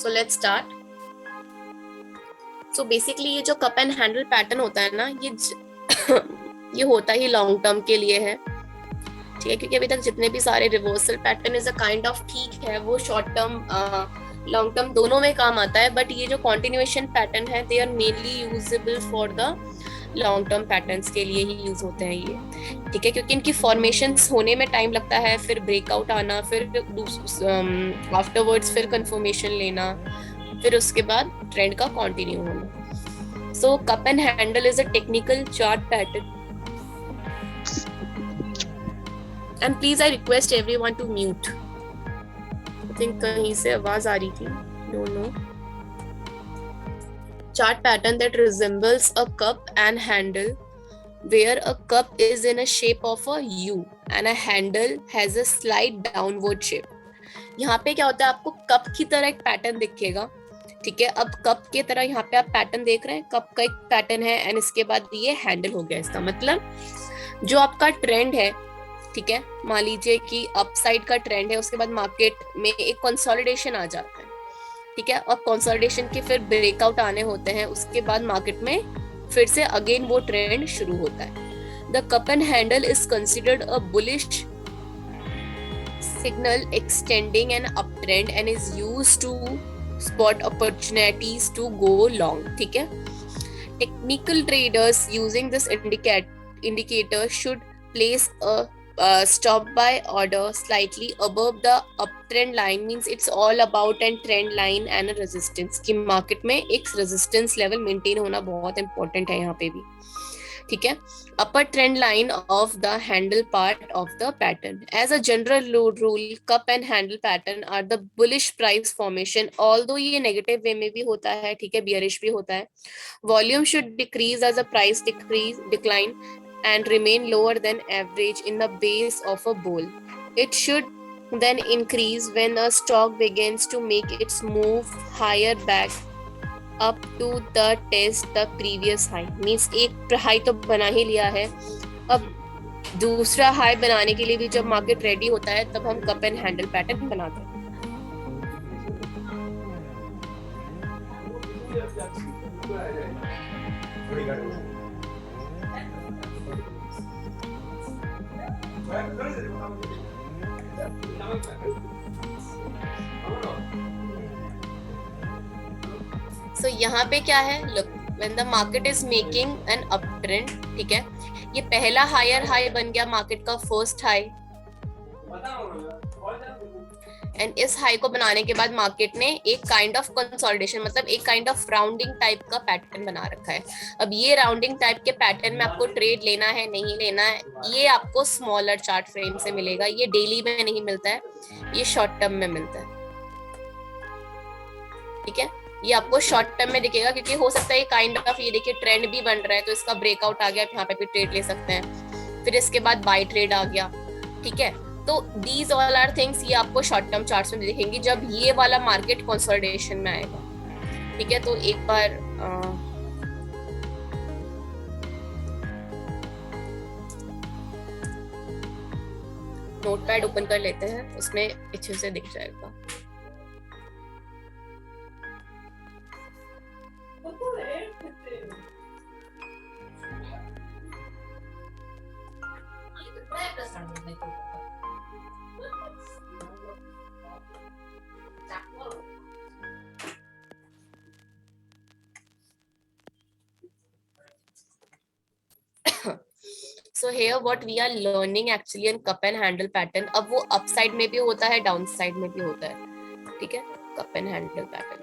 So let's start. So basically ये जो cup and handle pattern होता है ना, ये होता ही लॉन्ग टर्म के लिए है, ठीक है, क्योंकि अभी तक जितने भी सारे reversal pattern is a kind of, ठीक है, वो शॉर्ट टर्म लॉन्ग टर्म दोनों में काम आता है, बट ये जो कॉन्टिन्यूएशन पैटर्न है they are mainly usable for the long term patterns के लिए ही यूज होते हैं ये, ठीक है, क्योंकि इनकी फॉर्मेशंस होने में टाइम लगता है, फिर ब्रेकआउट आना, फिर आफ्टरवर्ड्स फिर कंफर्मेशन लेना, फिर उसके बाद ट्रेंड का कंटिन्यू होना। So cup and handle is a technical chart pattern, and please I request everyone to mute. I think कहीं से आवाज आ रही थी, don't know. Chart pattern that resembles a cup and handle, where a cup is in a shape of a U and a handle has a slight downward shape. यहाँ पे क्या होता है, आपको कप की तरह एक पैटर्न दिखेगा, ठीक है। अब कप के तरह यहाँ पे आप पैटर्न देख रहे हैं, कप का एक पैटर्न है एंड इसके बाद ये हैंडल हो गया। इसका मतलब जो आपका ट्रेंड है, ठीक है, मान लीजिए कि अपसाइड का ट्रेंड है, उसके बाद मार्केट में एक कंसोलिडेशन आ जाता है, ठीक है, और कंसोलिडेशन के फिर ब्रेकआउट आने होते हैं, उसके बाद मार्केट में फिर से अगेन वो ट्रेंड शुरू होता है। The cup and handle is considered a bullish signal extending an up trend and is used to spot opportunities to go long, ठीक है। Technical traders using this indicator should place a stop buy order slightly above the uptrend line, means it's all about an trend line and a resistance कि market में एक resistance level maintain होना बहुत important है यहाँ पे भी, ठीक है। Upper trend line of the handle part of the pattern, as a general rule cup and handle pattern are the bullish price formation, although ये नेगेटिव वे में भी होता है, ठीक है, बियरिश भी होता है। Volume should decrease as a price decline and remain lower than average in the base of a bull. It should then increase when a stock begins to make its move higher back up to the test the previous high. Means एक high तो बना ही लिया है, अब दूसरा high बनाने के लिए भी जब मार्केट रेडी होता है तब हम कप एंड हैंडल पैटर्न बनाते हैं। So, यहाँ पे क्या है, look, when the market is making an uptrend, ठीक है, ये पहला हायर हाई बन गया मार्केट का फर्स्ट हाई, एंड इस हाई को बनाने के बाद मार्केट ने एक काइंड ऑफ कंसोलिडेशन, मतलब एक काइंड ऑफ राउंडिंग टाइप का पैटर्न बना रखा है। अब ये राउंडिंग टाइप के पैटर्न में आपको ट्रेड लेना है नहीं लेना है, ये आपको स्मॉलर चार्ट फ्रेम से मिलेगा, ये डेली में नहीं मिलता है, ये शॉर्ट टर्म में मिलता है, ठीक है। ये आपको शॉर्ट टर्म में दिखेगा, क्योंकि हो सकता है ये काइंड ऑफ, ये देखिए ट्रेंड भी बन रहा है तो इसका ब्रेकआउट आ गया, यहाँ पे भी ट्रेड ले सकते हैं, फिर इसके बाद बाय ट्रेड आ गया, ठीक है। तो दीज ऑल आर थिंग्स ये आपको शॉर्ट टर्म चार्ट्स में दिखेंगी जब ये वाला मार्केट कंसोलिडेशन में आएगा, ठीक है। तो एक बार नोटपैड ओपन कर लेते हैं, उसमें अच्छे से दिख जाएगा। So here what we are learning actually in cup and handle pattern, अब वो अपसाइड में भी होता है, डाउन साइड में भी होता है, ठीक है, कप एंड हैंडल पैटर्न,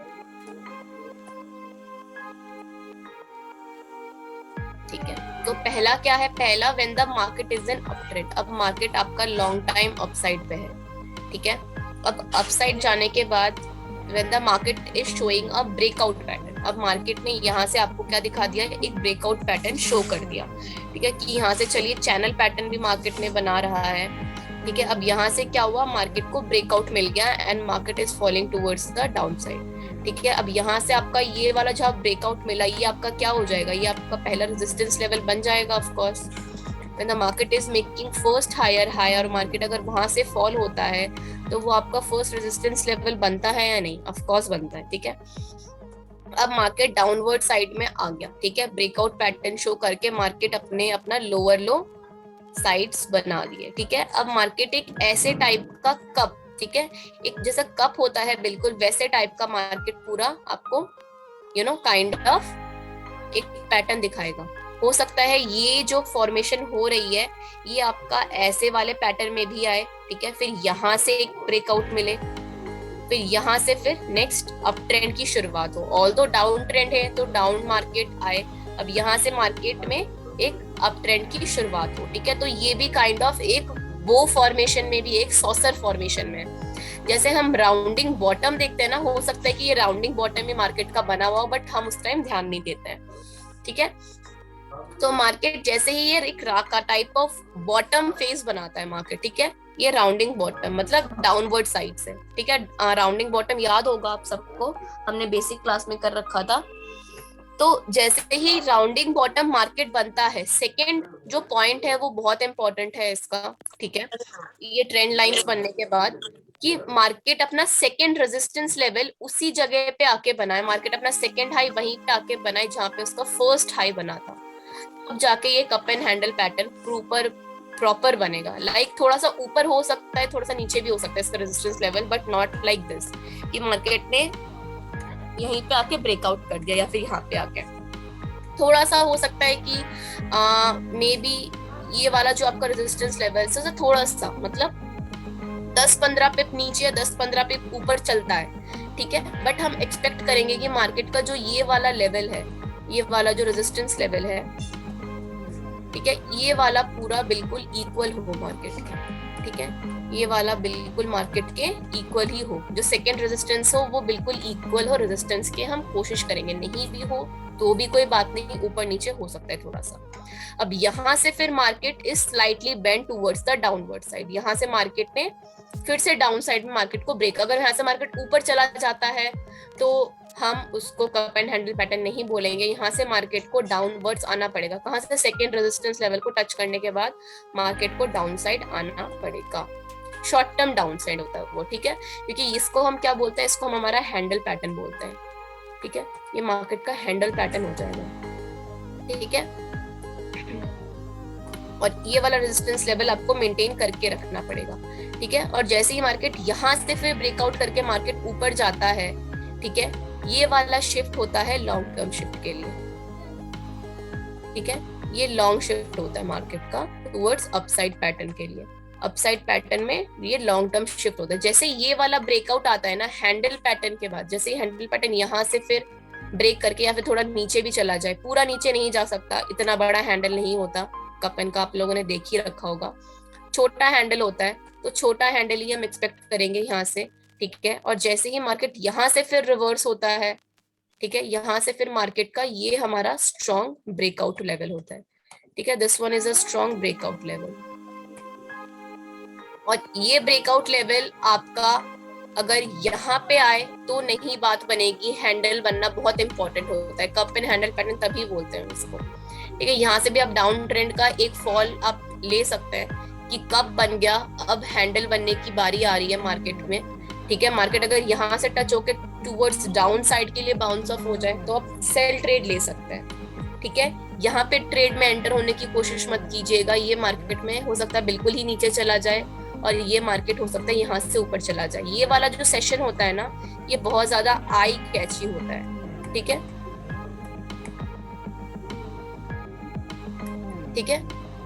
ठीक है। तो पहला क्या है, पहला when the market is in uptrend, अब मार्केट आपका लॉन्ग टाइम अपसाइड पे है, ठीक है। अब अपसाइड जाने के बाद when the market is showing a breakout pattern, अब मार्केट ने यहाँ से आपको क्या दिखा दिया, एक ब्रेकआउट पैटर्न शो कर दिया, ठीक है, कि यहाँ से चलिए चैनल पैटर्न भी मार्केट में बना रहा है, ठीक है। अब यहाँ से क्या हुआ, मार्केट को ब्रेकआउट मिल गया and market is falling towards the down side, ठीक है। अब यहाँ से आपका ये वाला जहाँ ब्रेकआउट मिला, ये आपका क्या हो जाएगा, ये आपका पहला रेजिस्टेंस लेवल बन जाएगा of course, when the market is making first higher high और मार्केट अगर वहां से फॉल होता है तो वो आपका फर्स्ट रेजिस्टेंस लेवल बनता है या नहीं? ऑफ कोर्स बनता है, ठीक है। अब मार्केट डाउनवर्ड साइड में आ गया, ठीक है, ब्रेकआउट पैटर्न शो करके मार्केट अपने अपना लोअर लो साइड्स बना लिए, ठीक है। अब मार्केट एक ऐसे टाइप का कप, ठीक है, एक जैसा कप होता है बिल्कुल वैसे टाइप का मार्केट पूरा आपको काइंड ऑफ एक पैटर्न दिखाएगा। हो सकता है ये जो फॉर्मेशन हो रही है ये आपका ऐसे वाले पैटर्न में भी आए, ठीक है, फिर यहाँ से एक ब्रेकआउट मिले, फिर यहाँ से फिर नेक्स्ट अप ट्रेंड की शुरुआत हो। ऑल्दो डाउन ट्रेंड है तो डाउन मार्केट आए, अब यहाँ से मार्केट में एक अप ट्रेंड की शुरुआत हो, ठीक है। तो ये भी काइंड ऑफ एक बो फॉर्मेशन में भी एक सॉसर फॉर्मेशन में, जैसे हम राउंडिंग बॉटम देखते हैं ना, हो सकता है कि ये राउंडिंग बॉटम ही मार्केट का बना हुआ हो बट हम उस टाइम ध्यान नहीं देते हैं, ठीक है। तो मार्केट जैसे ही ये एक राका टाइप ऑफ बॉटम फेस बनाता है मार्केट, ठीक है, ये राउंडिंग बॉटम मतलब डाउनवर्ड साइड से, ठीक है। राउंडिंग बॉटम याद होगा आप सबको, हमने बेसिक क्लास में कर रखा था। तो जैसे ही राउंडिंग बॉटम मार्केट बनता है, सेकेंड जो पॉइंट है वो बहुत इंपॉर्टेंट है इसका, ठीक है, ये ट्रेंड लाइंस बनने के बाद कि मार्केट अपना सेकेंड रेजिस्टेंस लेवल उसी जगह पे आके बनाए, मार्केट अपना सेकेंड हाई वहीं पे आके बनाए जहां पे उसका फर्स्ट हाई बना था। अब जाके ये cup and handle pattern proper बनेगा। लाइक थोड़ा सा ऊपर हो सकता है, थोड़ा सा नीचे भी हो सकता है इसका resistance level, but not like this कि मार्केट ने यहीं पे आके ब्रेकआउट कर दिया या फिर यहाँ पे आके। थोड़ा सा हो सकता है कि मे बी ये वाला जो आपका रेजिस्टेंस लेवल से थोड़ा सा मतलब 10-15 पिप नीचे या 10-15 पिप ऊपर चलता है, ठीक है, बट हम एक्सपेक्ट करेंगे कि मार्केट का जो ये वाला लेवल है, ये वाला जो रेजिस्टेंस लेवल है, ठीक है, ये वाला पूरा बिल्कुल इक्वल हो मार्केट के, ठीक है, ये वाला बिल्कुल मार्केट के इक्वल ही हो, जो सेकेंड रेजिस्टेंस हो वो बिल्कुल इक्वल हो रेजिस्टेंस के। हम कोशिश करेंगे, नहीं भी हो तो भी कोई बात नहीं, ऊपर नीचे हो सकता है थोड़ा सा। अब यहाँ से फिर market is slightly bend towards the downward side, यहाँ से मार्केट ने फिर से डाउन साइड में मार्केट को ब्रेक, अगर यहाँ से मार्केट ऊपर चला जाता है तो हम उसको कप एंड हैंडल पैटर्न नहीं बोलेंगे, यहाँ से मार्केट को डाउनवर्ड्स आना पड़ेगा। कहाँ से? सेकेंड रेजिस्टेंस लेवल को टच करने के बाद मार्केट को डाउन साइड आना पड़ेगा। शॉर्ट टर्म डाउन साइड होता है वो, ठीक है, क्योंकि इसको हम क्या बोलते हैं, इसको हम हमारा हैंडल पैटर्न बोलते हैं, ठीक है, ये मार्केट का हैंडल पैटर्न हो जाएगा, ठीक है। और ये वाला रेजिस्टेंस लेवल आपको मेंटेन करके रखना पड़ेगा, ठीक है। और जैसे ही मार्केट यहाँ से फिर ब्रेकआउट करके मार्केट ऊपर जाता है, ठीक है, ये वाला शिफ्ट होता है लॉन्ग टर्म शिफ्ट के लिए, ठीक है, ये लॉन्ग शिफ्ट होता है मार्केट का टुवर्ड्स अपसाइड पैटर्न के लिए। अपसाइड पैटर्न में ये लॉन्ग टर्म शिफ्ट होता है। जैसे ये वाला ब्रेकआउट आता है ना हैंडल पैटर्न के बाद, जैसे हैंडल पैटर्न यहाँ से फिर ब्रेक करके या फिर थोड़ा नीचे भी चला जाए, पूरा नीचे नहीं जा सकता, इतना बड़ा हैंडल नहीं होता कप एंड का, आप लोगों ने देख ही रखा होगा, छोटा हैंडल होता है, तो छोटा हैंडल ही हम एक्सपेक्ट करेंगे यहाँ से, ठीक है। और जैसे ही मार्केट यहाँ से फिर रिवर्स होता है, ठीक है, यहाँ से फिर मार्केट का ये हमारा स्ट्रॉन्ग ब्रेकआउट लेवल होता है, ठीक है, this one is a strong breakout level. और ये ब्रेकआउट लेवल आपका अगर यहाँ पे आए तो नहीं बात बनेगी, हैंडल बनना बहुत इंपॉर्टेंट होता है, कप एंड हैंडल पैटर्न तभी बोलते हैं इसको, ठीक है। यहाँ से भी आप डाउन ट्रेंड का एक फॉल आप ले सकते हैं कि कब बन गया, अब हैंडल बनने की बारी आ रही है मार्केट में, ठीक है। मार्केट अगर यहाँ से टच होकर टूवर्ड्स डाउन साइड के लिए बाउंस ऑफ हो जाए तो आप सेल ट्रेड ले सकते हैं, ठीक है। यहाँ पे ट्रेड में एंटर होने की कोशिश मत कीजिएगा, ये मार्केट में हो सकता है बिल्कुल ही नीचे चला जाए और ये मार्केट हो सकता है यहाँ से ऊपर चला जाए। ये वाला जो सेशन होता है ना, ये बहुत ज्यादा आई कैची होता है, ठीक है, ठीक है,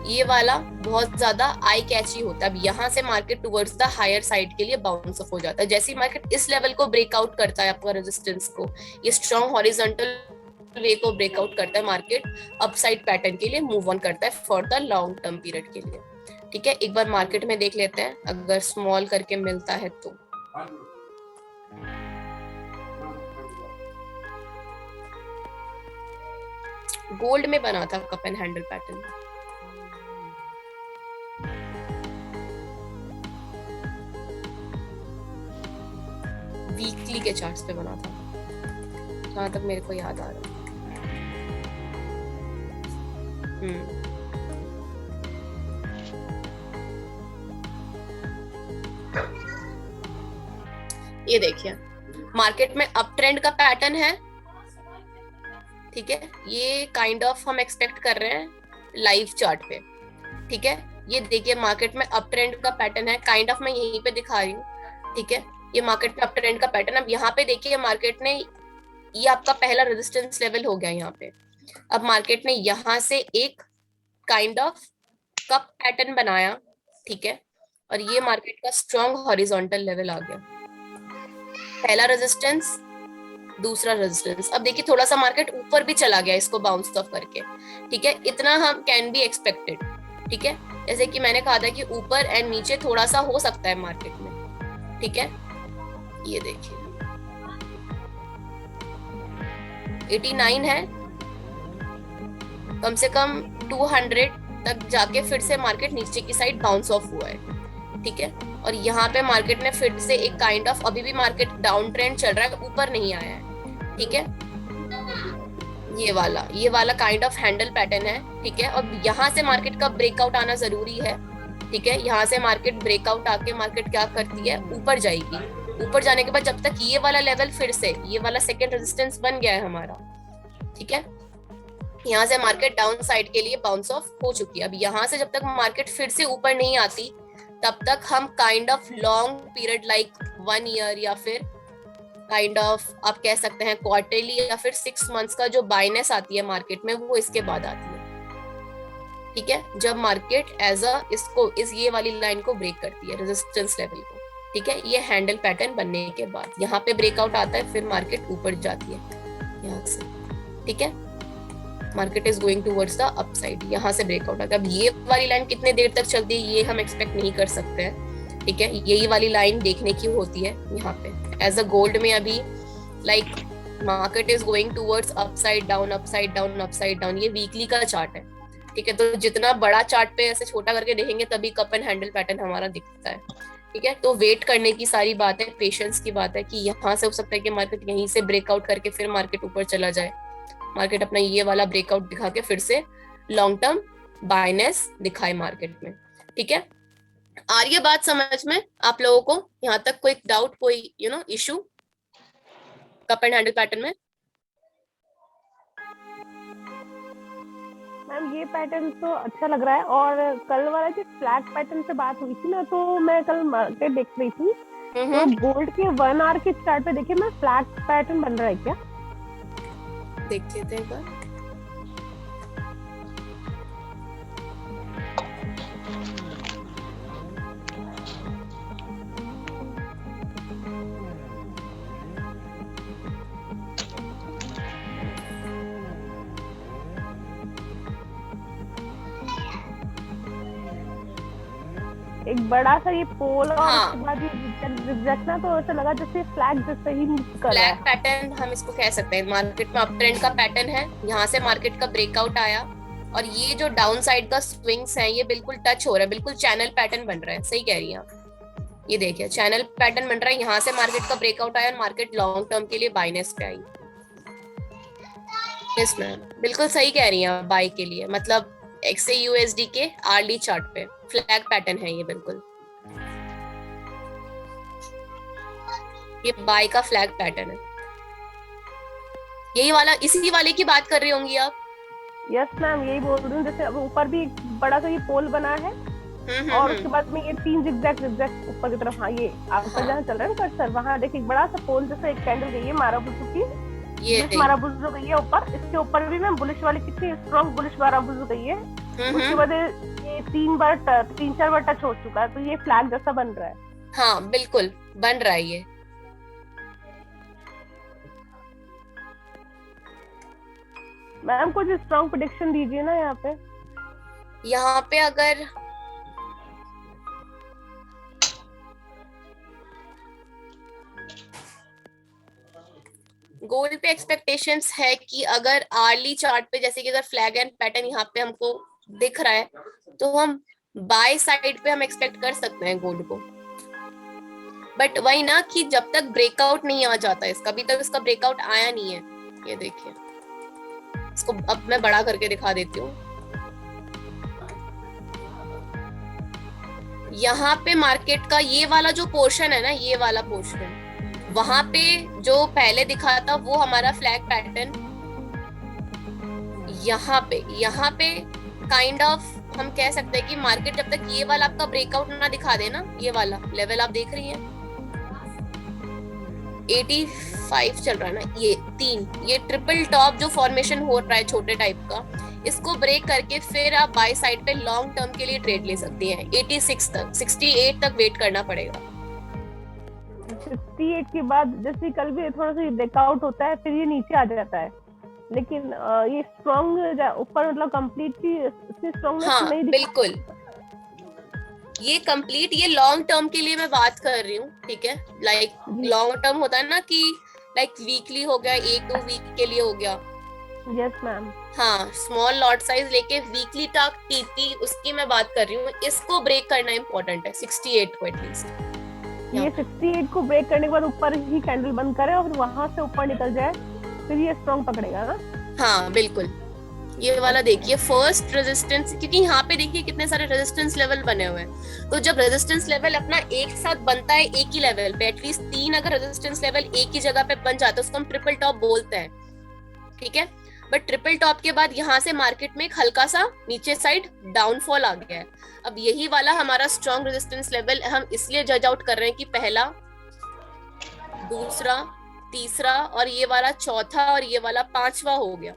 ये वाला बहुत ज्यादा आई कैची होता है। अब यहाँ से market towards the higher side के लिए बाउंस ऑफ हो जाता है। जैसे ही मार्केट इस लेवल को ब्रेकआउट करता है, आपका रेजिस्टेंस को, ये स्ट्रॉन्ग हॉरिजॉन्टल वे को ब्रेकआउट करता है, मार्केट अपसाइड पैटर्न के लिए मूव ऑन करता है for the long term period के लिए, ठीक है। एक बार मार्केट में देख लेते हैं अगर स्मॉल करके मिलता है तो। गोल्ड में बना था cup and handle pattern, weekly के चार्ट्स पे बना था जहां तक मेरे को याद आ रहा है। ये देखिए मार्केट में अप ट्रेंड का पैटर्न है, ठीक है, ये काइंड ऑफ हम एक्सपेक्ट कर रहे हैं लाइव चार्ट पे, ठीक है। ये देखिए मार्केट में अप ट्रेंड का पैटर्न है, काइंड ऑफ मैं यहीं पे दिखा रही हूँ, ठीक है। ये मार्केट में अप ट्रेंड का पैटर्न, अब यहाँ पे देखिए मार्केट ने, ये आपका पहला रेजिस्टेंस लेवल हो गया यहाँ पे। अब मार्केट ने यहाँ से एक काइंड ऑफ कप पैटर्न बनाया, ठीक है, और ये मार्केट का स्ट्रॉन्ग हॉरिजॉन्टल लेवल आ गया, पहला रेजिस्टेंस, दूसरा रेजिस्टेंस। अब देखिए थोड़ा सा मार्केट ऊपर भी चला गया इसको बाउंस ऑफ करके, ठीक है, इतना हम कैन बी एक्सपेक्टेड, ठीक है। जैसे कि मैंने कहा था कि ऊपर एंड नीचे थोड़ा सा हो सकता है मार्केट में, ठीक है। ये देखिए 89 है, कम से कम 200 तक जाके फिर से मार्केट नीचे की साइड बाउंस ऑफ हुआ है, ठीक है। और यहाँ पे मार्केट ने फिर से एक काइंड ऑफ, अभी भी मार्केट डाउन ट्रेंड चल रहा है, ऊपर नहीं आया है, ठीक है। ये वाला काइंड ऑफ हैंडल पैटर्न है, ठीक है। अब यहाँ से मार्केट का ब्रेकआउट आना जरूरी है, ठीक है। यहाँ से मार्केट ब्रेकआउट आके मार्केट क्या करती है, ऊपर जाएगी। ऊपर जाने के बाद जब तक ये वाला लेवल फिर से, ये वाला सेकेंड रेजिस्टेंस बन गया है हमारा, ठीक है, यहाँ से मार्केट डाउन साइड के लिए बाउंस ऑफ हो चुकी है। अब यहाँ से जब तक मार्केट फिर से ऊपर नहीं आती तब तक हम kind of long period like 1 year या फिर काइंड ऑफ आप कह सकते हैं क्वार्टरली या फिर 6 मंथ्स का जो बाइनेस आती है मार्केट में, वो इसके बाद आती है, ठीक है। जब मार्केट एज अ इसको ये वाली लाइन को ब्रेक करती है, रेजिस्टेंस लेवल को, ठीक है। ये हैंडल पैटर्न बनने के बाद यहाँ पे ब्रेकआउट आता है, फिर मार्केट ऊपर जाती है यहाँ से, ठीक है। Market is going towards the upside, यहाँ से ब्रेकआउट आता है। अब ये वाली लाइन कितने देर तक चलती है ये हम एक्सपेक्ट नहीं कर सकते हैं, ठीक है। यही वाली लाइन देखने की होती है यहाँ पे एज अ गोल्ड में। अभी like market is going towards upside down upside down upside down, ये वीकली का चार्ट है, ठीक है। तो जितना बड़ा चार्ट पे ऐसे छोटा करके देखेंगे तभी कप एंड हैंडल पैटर्न हमारा दिखता है, ठीक है। तो वेट करने की सारी बात है, पेशेंस की बात है कि यहाँ से हो सकता है कि मार्केट यहीं से ब्रेकआउट करके फिर मार्केट ऊपर चला जाए, मार्केट अपना ये वाला ब्रेकआउट दिखा के फिर से लॉन्ग टर्म बायनेस दिखाए मार्केट में, ठीक है। आ रही है बात समझ में आप लोगों को? यहाँ तक कोई डाउट, कोई issue cup and handle pattern में? मैम ये पैटर्न तो अच्छा लग रहा है, और कल वाला जो फ्लैग पैटर्न से बात हुई थी ना, तो मैं कल मार्केट देख रही थी, तो गोल्ड के 1 आवर के चार्ट पे देखिए मैं फ्लैग पैटर्न बन रहा है क्या, देख लेते हैं एक बार। एक बड़ा सा ये पोल और हाँ। उसके बाद ये रखना, तो ऐसा लगा जैसे फ्लैग जैसे ही मूव कर रहा है। फ्लैग पैटर्न हम इसको कह सकते हैं, मार्केट में अप ट्रेंड का पैटर्न है, यहाँ से मार्केट का ब्रेकआउट आया और ये जो डाउन साइड का स्विंग्स है ये बिल्कुल टच हो रहा है, बिल्कुल चैनल पैटर्न बन रहा है, सही कह रही हैं आप। ये देखिए चैनल पैटर्न बन रहा है, यहाँ से मार्केट का ब्रेकआउट आया और मार्केट लॉन्ग टर्म के लिए बाइनेस पे आई। यस मैम, बिल्कुल सही कह रही हैं आप, बाय के लिए मतलब XAUSD के आरली चार्ट पे फ्लैग पैटर्न है ये, बिल्कुल ये बाय का फ्लैग पैटर्न है, यही वाला, इसी वाले की बात कर रही होंगी आप। यस मैम, यही बोल रही हूँ, जैसे अब ऊपर भी एक बड़ा सा ये पोल बना है और उसके बाद में ये 3 जिगजैग ऊपर की तरफ, हाँ ये आपका जहाँ चल रहा है ना कर्सर, वहाँ देखिए बड़ा सा पोल जैसे एक कैंडल गई है मारा बुजू की, ये मारा बुजू गई है ऊपर, इसके ऊपर भी मैम बुलिश वाली कितनी स्ट्रॉन्ग बुलिश मारा बुजू गई है, उसके बाद ये 3-4 बार टच हो चुका है, तो ये फ्लैग जैसा बन रहा है। हाँ बिल्कुल बन रहा है ये। मैम कुछ स्ट्रॉन्ग प्रेडिक्शन दीजिए ना यहाँ पे अगर गोल्ड पे एक्सपेक्टेशंस है कि अगर आर्ली चार्ट पे जैसे कि अगर फ्लैग एंड पैटर्न यहाँ पे हमको दिख रहा है तो हम बाय साइड पे हम एक्सपेक्ट कर सकते हैं गोल्ड को, बट वही ना कि जब तक ब्रेकआउट नहीं आ जाता इसका, अभी तक इसका ब्रेकआउट आया नहीं है। ये देखिए इसको अब मैं बड़ा करके दिखा देती हूँ, यहाँ पे मार्केट का ये वाला जो पोर्शन है ना, ये वाला पोर्शन वहां पे जो पहले दिखा था वो हमारा फ्लैग पैटर्न यहाँ पे काइंड ऑफ हम कह सकते हैं कि मार्केट जब तक ये वाला आपका ब्रेकआउट ना दिखा दे ना, ये वाला लेवल आप देख रही हैं 85 चल रहा है ना, ये ट्रिपल टॉप जो फॉर्मेशन हो रहा है छोटे टाइप का, इसको ब्रेक करके फिर आप बाय साइड पे लॉन्ग टर्म के लिए ट्रेड ले सकती हैं। 86 तक 68 तक वेट करना पड़ेगा। 68 के बाद जैसे कल भी थोड़ा सा ब्रेकआउट होता है फिर ये नीचे आ जाता है, लेकिन ये स्ट्रॉन्ग ऊपर मतलब कंप्लीटली स्ट्रॉन्गनेस हाँ, नहीं बिल्कुल ये कंप्लीट, ये लॉन्ग टर्म के लिए मैं बात कर रही हूँ, ठीक है। लाइक लॉन्ग टर्म होता है ना कि लाइक वीकली हो गया, 1-2 वीक के लिए हो गया। Yes ma'am. हाँ, स्मॉल लॉट साइज लेके वीकली तक टीपी, उसकी मैं बात कर रही हूँ। इसको ब्रेक करना इंपॉर्टेंट है 68 को एटलीस्ट। ये 68 को ब्रेक करने के बाद ऊपर ही कैंडल बंद करे और वहां से ऊपर निकल जाए, फिर ये स्ट्रॉन्ग पकड़ेगा ना। हाँ बिल्कुल, ये वाला देखिए फर्स्ट रेजिस्टेंस, क्योंकि यहाँ पे देखिए कितने सारे रेजिस्टेंस लेवल बने हुए हैं। तो जब रेजिस्टेंस लेवल अपना एक साथ बनता है एक ही लेवल पे, एटलीस्ट 3 अगर रेजिस्टेंस लेवल एक ही जगह पे बन जाता है उसको हम ट्रिपल टॉप बोलते हैं, ठीक है। बट ट्रिपल टॉप के बाद यहाँ से मार्केट में एक हल्का सा नीचे साइड डाउनफॉल आ गया है। अब यही वाला हमारा स्ट्रॉन्ग रेजिस्टेंस लेवल हम इसलिए जज आउट कर रहे हैं कि पहला, दूसरा, तीसरा और ये वाला चौथा और ये वाला 5वां हो गया।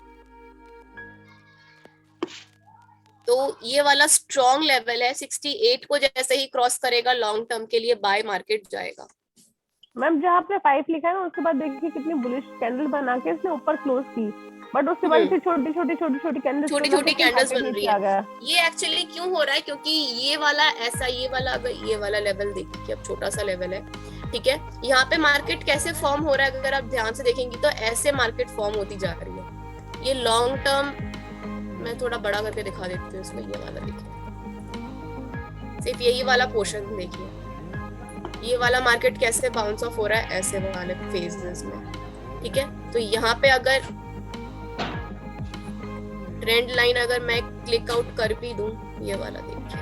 तो ये वाला स्ट्रॉन्ग लेवल है, 68 को जैसे ही क्रॉस करेगा लॉन्ग टर्म के लिए बाय मार्केट जाएगा। मैम जहाँ पे 5 लिखा है ना उसके बाद देखिए कितनी बुलिश कैंडल बना के इसने ऊपर क्लोज की, बट उसके बाद फिर छोटी छोटी कैंडल्स बन रही है। ये एक्चुअली क्यों हो रहा है, क्योंकि ये वाला ऐसा, ये वाला अगर ये वाला लेवल देखिए, अब छोटा सा लेवल है, ठीक है। यहाँ पे मार्केट कैसे फॉर्म हो रहा है अगर आप ध्यान से देखेंगे तो ऐसे मार्केट फॉर्म होती जा रही है। ये लॉन्ग टर्म, मैं थोड़ा बड़ा करके दिखा देती हूँ इसमें, ये वाला देखिए, सिर्फ यही वाला पोर्शन देखिए, ये वाला मार्केट कैसे बाउंस ऑफ हो रहा है ऐसे वाले फेजेस में, ठीक है। तो यहाँ पे अगर ट्रेंड लाइन अगर मैं क्लिक आउट कर भी दूं, ये वाला देखिए,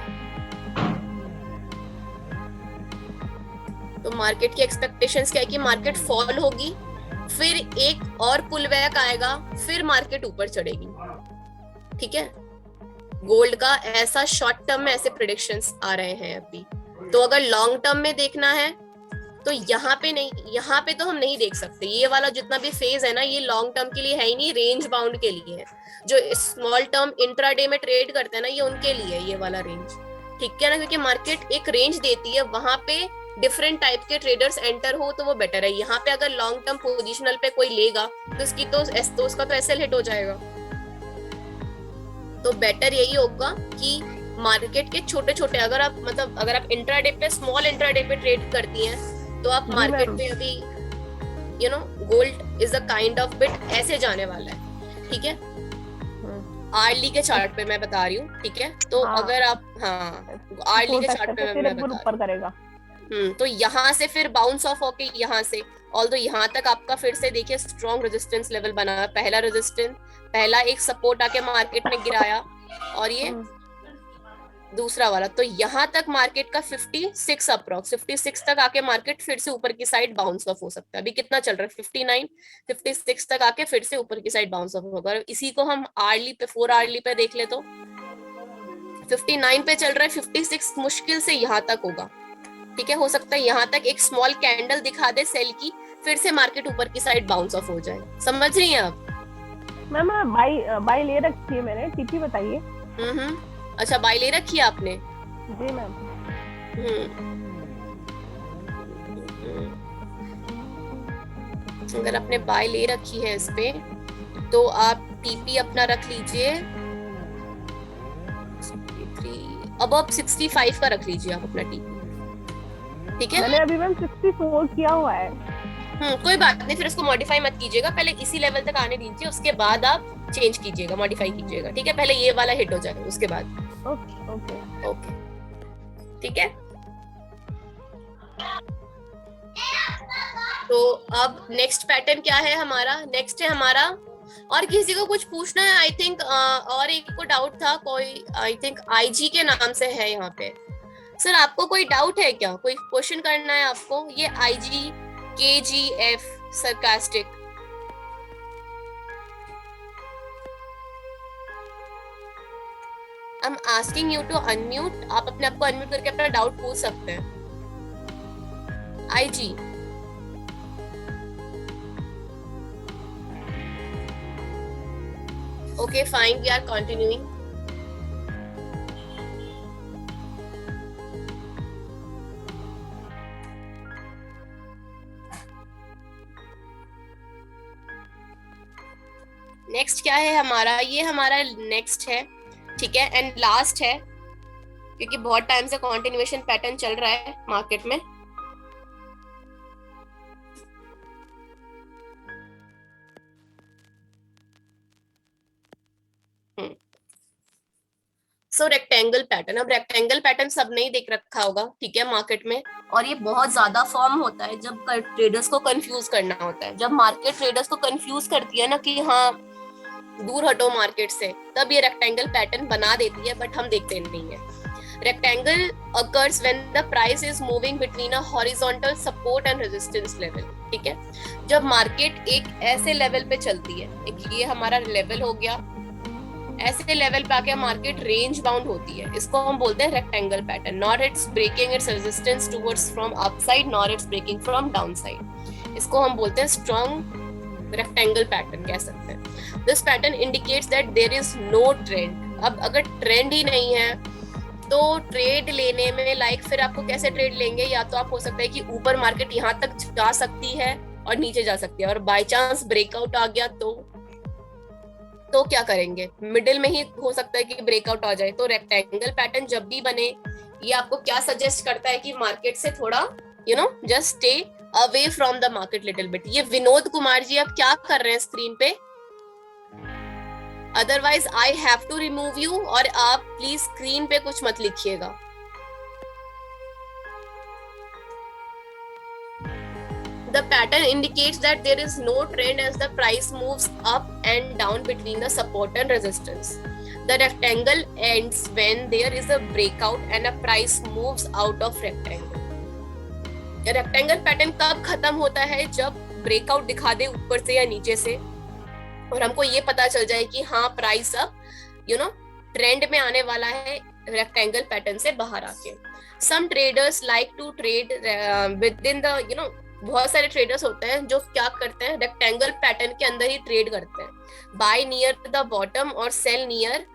तो मार्केट की एक्सपेक्टेशंस क्या है कि मार्केट फॉल होगी, फिर एक और पुल बैक आएगा, फिर मार्केट ऊपर चढ़ेगी, ठीक है। गोल्ड का ऐसा शॉर्ट टर्म में ऐसे प्रेडिक्शंस आ रहे हैं अभी। तो अगर लॉन्ग टर्म में देखना है तो यहाँ पे नहीं, यहाँ पे तो हम नहीं देख सकते। ये वाला जितना भी फेज है ना, ये लॉन्ग टर्म के लिए है ही नहीं, रेंज बाउंड के लिए है। जो स्मॉल टर्म इंट्राडे में ट्रेड करते हैं ना, ये उनके लिए ये वाला रेंज, ठीक है ना, क्योंकि मार्केट एक रेंज देती है, वहां पे डिफरेंट टाइप के ट्रेडर्स एंटर हो तो वो बेटर है। यहाँ पे अगर लॉन्ग टर्म पोजिशनल पे कोई लेगा तो उसकी तो उसका तो एसएल हिट हो जाएगा। तो बेटर यही होगा कि मार्केट के छोटे छोटे, अगर आप इंट्राडे पे, स्मॉल इंट्राडे पे ट्रेड करती हैं तो आप मार्केट पे अभी gold is a kind of bit ऐसे जाने वाला है, ठीक है। आर्ली के चार्ट पे मैं बता रही हूँ, ठीक है। तो अगर आप आर्ली के चार्ट पे मैं बता रही हूँ, तो यहाँ से फिर बाउंस ऑफ होके यहाँ से, ऑल्दो यहाँ तक आपका फिर से देखिए स्ट्रॉन्ग रेजिस्टेंस लेवल बना, पहला एक सपोर्ट आके मार्केट में गिराया और ये दूसरा वाला, तो यहाँ तक मार्केट का 56 अप्रॉक्स 56 तक आके मार्केट फिर से ऊपर की साइड बाउंस ऑफ हो सकता है। अभी कितना चल रहा है 59, 56 तक आके फिर से ऊपर की साइड बाउंस ऑफ होगा। इसी को हम आर्ली पे, 4 आर्ली पे देख ले तो 59 पे चल रहा है, 56 मुश्किल से यहाँ तक होगा, ठीक है। हो सकता है यहाँ तक एक स्मॉल कैंडल दिखा दे सेल की, फिर से मार्केट ऊपर की साइड बाउंस ऑफ हो जाए। समझ रही हैं आप? मैम बाय ले रखी है मैंने, टीपी बताइए। अच्छा, बाय ले रखी है आपने? जी मैम। अगर आपने बाय ले रखी है इस पे तो आप टीपी अपना रख लीजिए, अब 65 का रख लीजिए आप अपना टीपी, ठीक है। मैंने अभी मैम 64 किया हुआ है। कोई बात नहीं, फिर उसको मॉडिफाई मत कीजिएगा, पहले इसी लेवल तक आने दीजिए, उसके बाद आप चेंज कीजिएगा, मॉडिफाई कीजिएगा, ठीक है। पहले ये वाला हिट हो जाए उसके बाद। ओके, ठीक है। तो अब नेक्स्ट पैटर्न क्या है हमारा? नेक्स्ट है हमारा, और किसी को कुछ पूछना है? आई थिंक और एक को डाउट था कोई, आई थिंक आईजी के नाम से है यहाँ पे। सर आपको कोई डाउट है क्या? कोई क्वेश्चन करना है आपको? ये IG KGF sarcastic. I'm asking you to unmute. आप अपने आप को unmute करके अपना डाउट पूछ सकते हैं. IG. Okay, fine. We are continuing. Next क्या है हमारा, ये हमारा नेक्स्ट है, ठीक है, एंड लास्ट है, क्योंकि बहुत टाइम से कॉन्टिन्यूएशन पैटर्न चल रहा है मार्केट में. सो रेक्टेंगल पैटर्न. अब रेक्टेंगल पैटर्न सब ने ही देख रखा होगा, ठीक है, मार्केट में. और ये बहुत ज्यादा फॉर्म होता है जब ट्रेडर्स को कंफ्यूज करना होता है. जब मार्केट ट्रेडर्स को कंफ्यूज करती है ना कि हाँ दूर हटो मार्केट से, तब ये रेक्टेंगल पैटर्न बना देती है, बट हम देखते नहीं है. Rectangle occurs when the price is moving between a horizontal support and resistance level. ठीक है, जब मार्केट एक ऐसे लेवल पे चलती है, एक ये हमारा लेवल हो गया, ऐसे लेवल पे आके मार्केट रेंज बाउंड होती है, इसको हम बोलते हैं rectangle pattern. Not it's breaking it's resistance towards from upside, not it's breaking from downside. इसको हम बोलते हैं स्ट्रॉन्ग रेक्टेंगल पैटर्न कह सकते हैं. This pattern indicates that there is no trend. अब अगर ट्रेंड ही नहीं है तो ट्रेड लेने में फिर आपको कैसे ट्रेड लेंगे, या तो आप हो सकता है कि ऊपर मार्केट यहाँ तक जा सकती है और नीचे जा सकती है, और बाय चांस ब्रेकआउट आ गया तो क्या करेंगे, मिडिल में ही हो सकता है कि ब्रेकआउट आ जाए. तो रेक्टेंगल पैटर्न जब भी बने, ये आपको क्या सजेस्ट करता है कि मार्केट से थोड़ा just stay away from the market little bit. ये विनोद कुमार जी आप क्या कर रहे हैं स्क्रीन पे, otherwise I have to remove you. और आप प्लीज स्क्रीन पे कुछ मत लिखिएगा. The pattern indicates that there is no trend as the price moves up and down between the support and resistance. The rectangle ends when there is a breakout and a price moves out of rectangle. Rectangle pattern कब खत्म होता है, जब breakout दिखा दे ऊपर से या नीचे से, और हमको ये पता चल जाए कि हाँ प्राइस अब ट्रेंड में आने वाला है रेक्टेंगल पैटर्न से बाहर आके. Some traders like to trade within the बहुत सारे ट्रेडर्स होते हैं जो क्या करते हैं, रेक्टेंगल पैटर्न के अंदर ही ट्रेड करते हैं. बाय नियर द बॉटम और sell near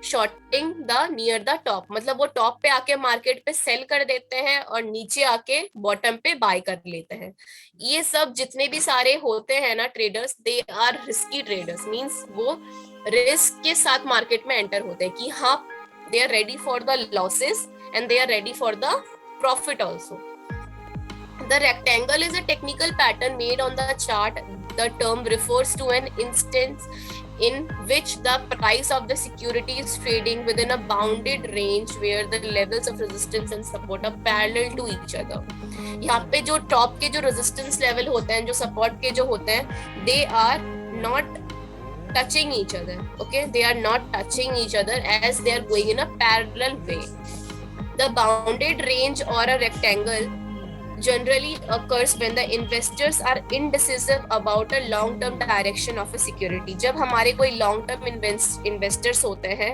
shorting the near the top. मतलब वो टॉप पे आके मार्केट पे सेल कर देते हैं और नीचे आके बॉटम पे बाय कर लेते हैं. ये सब जितने भी सारे होते हैं ना traders, they are risky traders. Means वो रिस्क के साथ मार्केट में एंटर होते हैं कि हाँ they are ready for the losses and they are ready for the profit also. The rectangle is a technical pattern made on the chart. The term refers to an instance in which the price of the security is trading within a bounded range where the levels of resistance and support are parallel to each other. यहाँ पे जो top के जो resistance level होते हैं, जो support के जो होते हैं, they are not touching each other. Okay, they are not touching each other as they are going in a parallel way. The bounded range or a rectangle generally occurs when the investors are indecisive about a long term direction of a security. जब हमारे कोई long term investors होते हैं,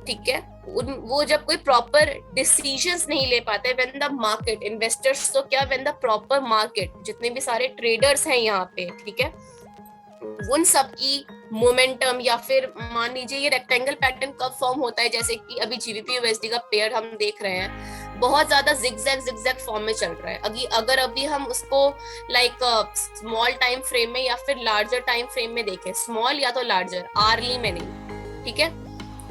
ठीक है, वो जब कोई proper decisions नहीं ले पाते, when the market investors तो क्या, when the proper market, जितने भी सारे traders हैं यहाँ पे, ठीक है, उन सब की मोमेंटम, या फिर मान लीजिए ये रेक्टेंगल पैटर्न कब फॉर्म होता है, जैसे कि अभी जीबीपी यूएसडी का पेयर हम देख रहे हैं, बहुत ज्यादा जिगजैग फॉर्म में चल रहा है. अगर अभी हम उसको स्मॉल टाइम फ्रेम में या फिर लार्जर टाइम फ्रेम में देखें, स्मॉल या तो लार्जर, आर्ली में नहीं, ठीक है,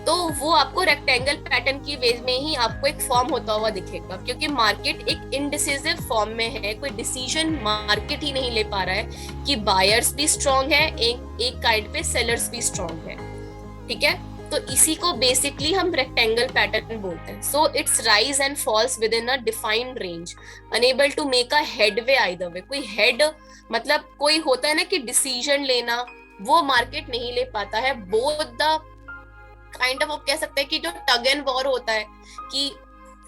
तो वो आपको रेक्टेंगल पैटर्न की वे में ही आपको एक फॉर्म होता हुआ दिखेगा, क्योंकि मार्केट एक इनडिसिसिव फॉर्म में है. कोई डिसीजन मार्केट ही नहीं ले पा रहा है कि बायर्स भी स्ट्रांग है, एक काइंड पे सेलर्स भी स्ट्रांग है, ठीक है. तो इसी को बेसिकली हम रेक्टेंगल पैटर्न बोलते हैं. So it's rise and falls within a defined range, unable to make a headway either way. कोई हेड मतलब कोई होता है ना कि डिसीजन लेना, वो मार्केट नहीं ले पाता है. बोथ द काइंड ऑफ, आप कह सकते हैं कि जो टग एंड वॉर होता है कि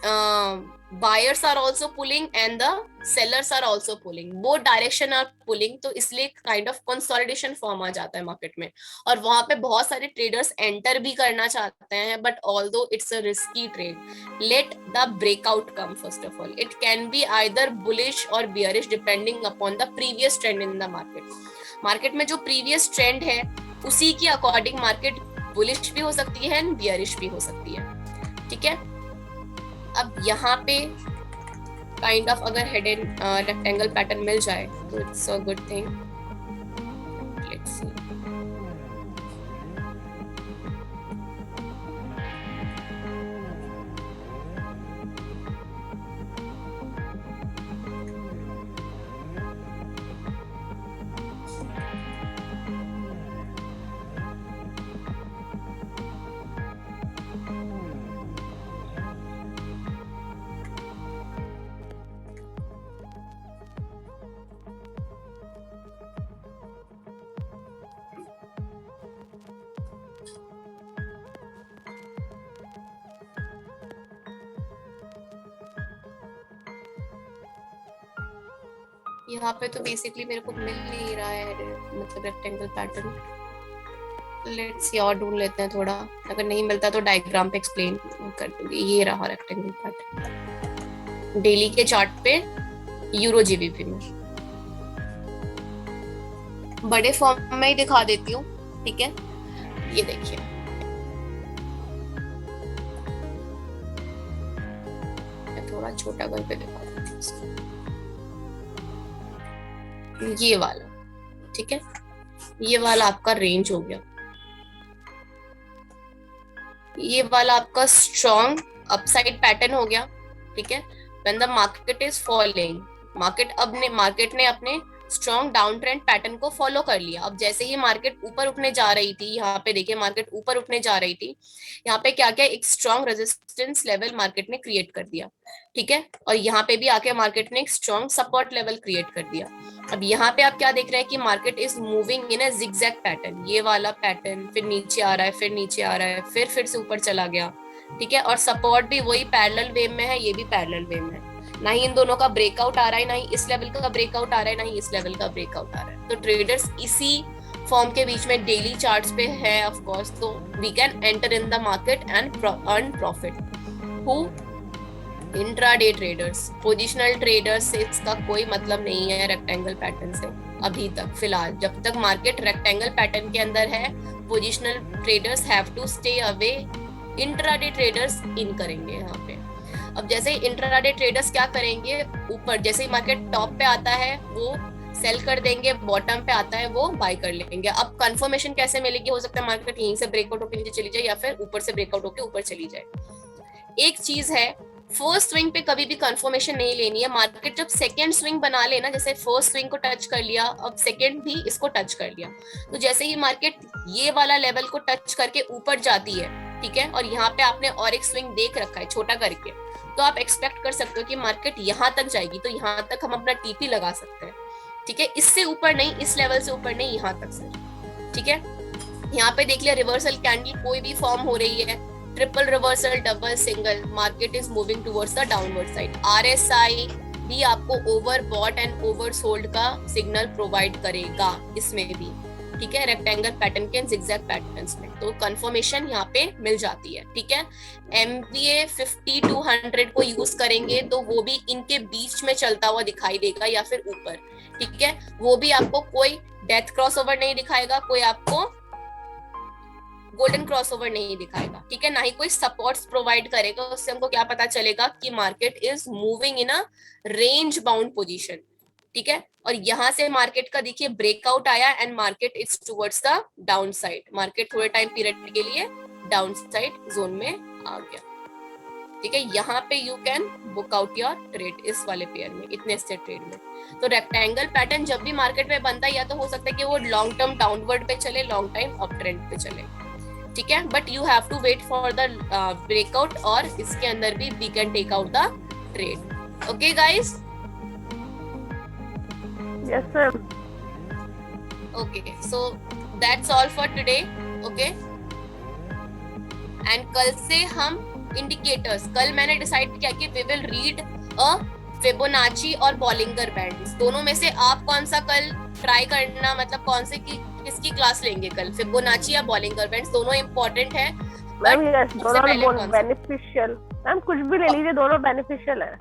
buyers are also pulling and the sellers are also pulling, both direction are pulling, तो इसलिए काइंड ऑफ कंसोलिडेशन फॉर्म आ जाता है मार्केट में। और वहां पे बहुत सारे ट्रेडर्स एंटर भी करना चाहते हैं, but although it's a risky trade, let the breakout come first of all. It can be either bullish or bearish depending upon the previous trend in the market. Market में जो previous trend है उसी के according market bullish भी हो सकती है and bearish भी हो सकती है, ठीक है। अब यहाँ पे काइंड ऑफ अगर हेड एंड रेक्टेंगल पैटर्न मिल जाए तो it's a good thing. Let's see, यहाँ पे तो बेसिकली मेरे को मिल नहीं रहा है मतलब रेक्टेंगल पैटर्न। लेट्स सी और ढूंढ लेते हैं थोड़ा, अगर नहीं मिलता तो डायग्राम पे एक्सप्लेन कर दूंगी। ये रहा रेक्टेंगल पैटर्न डेली के चार्ट पे यूरो जीबीपी में, बड़े फॉर्म में ही दिखा देती हूँ, ठीक है। ये देखिए, थोड़ा छोटा करके दिखा देती हूँ इसको। ये वाला, ठीक है, ये वाला आपका रेंज हो गया, ये वाला आपका स्ट्रॉन्ग अपसाइड पैटर्न हो गया, ठीक है। When the market is falling, market ने अपने स्ट्रॉन्ग डाउन ट्रेंड पैटर्न को फॉलो कर लिया। अब जैसे ही मार्केट ऊपर उठने जा रही थी, यहाँ पे देखिए मार्केट ऊपर उठने जा रही थी, यहाँ पे क्या क्या एक स्ट्रॉन्ग रेजिस्टेंस लेवल मार्केट ने क्रिएट कर दिया, ठीक है। और यहाँ पे भी आके मार्केट ने एक स्ट्रॉन्ग सपोर्ट लेवल क्रिएट कर दिया। अब यहाँ पे आप क्या देख रहे हैं कि market is moving in a zigzag pattern, ये वाला पैटर्न, फिर नीचे आ रहा है, फिर नीचे आ रहा है, फिर से ऊपर चला गया, ठीक है। और सपोर्ट भी वही पैरेलल वेव में है, ये भी पैरेलल वेव में है, ना ही इन दोनों का ब्रेकआउट आ रहा है, ना ही इस लेवल का ब्रेकआउट आ रहा है, ना ही इस लेवल का ब्रेकआउट आ रहा है। तो ट्रेडर्स इसी फॉर्म के बीच में डेली चार्ट्स पे है ऑफ कोर्स, तो we can enter in the market and earn profit. Who? Intraday traders. Positional traders से इसका कोई मतलब नहीं है रेक्टेंगल पैटर्न से अभी तक। फिलहाल जब तक मार्केट रेक्टेंगल पैटर्न के अंदर है, positional traders have to stay away, intraday traders in करेंगे यहाँ पे। अब जैसे ही इंट्राडे ट्रेडर्स क्या करेंगे, ऊपर जैसे ही मार्केट टॉप पे आता है वो सेल कर देंगे, बॉटम पे आता है वो बाय कर लेंगे। अब कंफर्मेशन कैसे मिलेगी? हो सकता है मार्केट यहीं से ब्रेकआउट होकर नीचे चली जाए या फिर ऊपर से ब्रेकआउट होकर ऊपर चली जाए। एक चीज है, फर्स्ट स्विंग पे कभी भी कंफर्मेशन नहीं लेनी है। मार्केट जब सेकंड स्विंग बना लेना, जैसे फर्स्ट स्विंग को टच कर लिया, अब सेकंड भी इसको टच कर लिया, तो जैसे ही मार्केट ये वाला लेवल को टच करके ऊपर जाती है, ठीक है, और यहाँ पे आपने और एक स्विंग देख रखा है छोटा करके, तो आप एक्सपेक्ट कर सकते हो कि मार्केट यहाँ तक जाएगी, तो यहाँ तक हम अपना टीपी लगा सकते हैं, ठीक है। इससे ऊपर नहीं, इस लेवल से ऊपर नहीं, यहाँ तक से, ठीक है। यहाँ पे देख लिया रिवर्सल कैंडल कोई भी फॉर्म हो रही है, triple reversal, double, single, market is moving towards the downward side. RSI भी आपको over bought and over sold का सिग्नल प्रोवाइड करेगा इसमें भी, ठीक है, रेक्टेंगल पैटर्न के जिगजैग पैटर्न्स में, तो कंफर्मेशन यहाँ पे मिल जाती है, ठीक है। एमवीए 50-100 को यूज करेंगे तो वो भी इनके बीच में चलता हुआ दिखाई देगा या फिर ऊपर, ठीक है। वो भी आपको कोई डेथ क्रॉसओवर नहीं दिखाएगा, कोई आपको गोल्डन क्रॉसओवर नहीं दिखाएगा, ठीक है, ना ही कोई सपोर्ट्स प्रोवाइड करेगा। उससे हमको क्या पता चलेगा कि market is moving in a range bound position, ठीक है। और यहां से मार्केट का देखिए ब्रेकआउट आया and market is towards the down side, market थोड़े टाइम पीरियड के लिए डाउन साइड जोन में आ गया, ठीक है। यहाँ पे you can book out your trade इस वाले पेयर में, इतने से ट्रेड में। तो रेक्टेंगल पैटर्न जब भी मार्केट में बनता है, या तो हो सकता है कि वो लॉन्ग टर्म डाउनवर्ड पे चले, लॉन्ग टाइम अप ट्रेंड पे चले, ठीक है, but you have to wait for the breakout, और इसके अंदर भी we can take out the trade. Okay guys? Yes sir. Okay, so that's all for today, okay. And कल से हम इंडिकेटर्स कल मैंने डिसाइड किया कि we will read a Fibonacci और बॉलिंगर बैंड्स, दोनों में से आप कौन सा कल ट्राई करना, मतलब कौन से की किसकी क्लास लेंगे कल, फिबोनाची या बॉलिंगर बैंड्स, दोनों इंपॉर्टेंट है। मैम यस, दोनों बेनिफिशियल, मैम कुछ भी ले लीजिए, दोनों बेनिफिशियल है।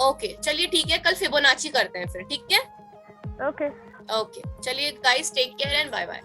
ओके चलिए ठीक है, कल फिबोनाची करते हैं फिर, ठीक है। ओके ओके चलिए guys, take care and bye bye.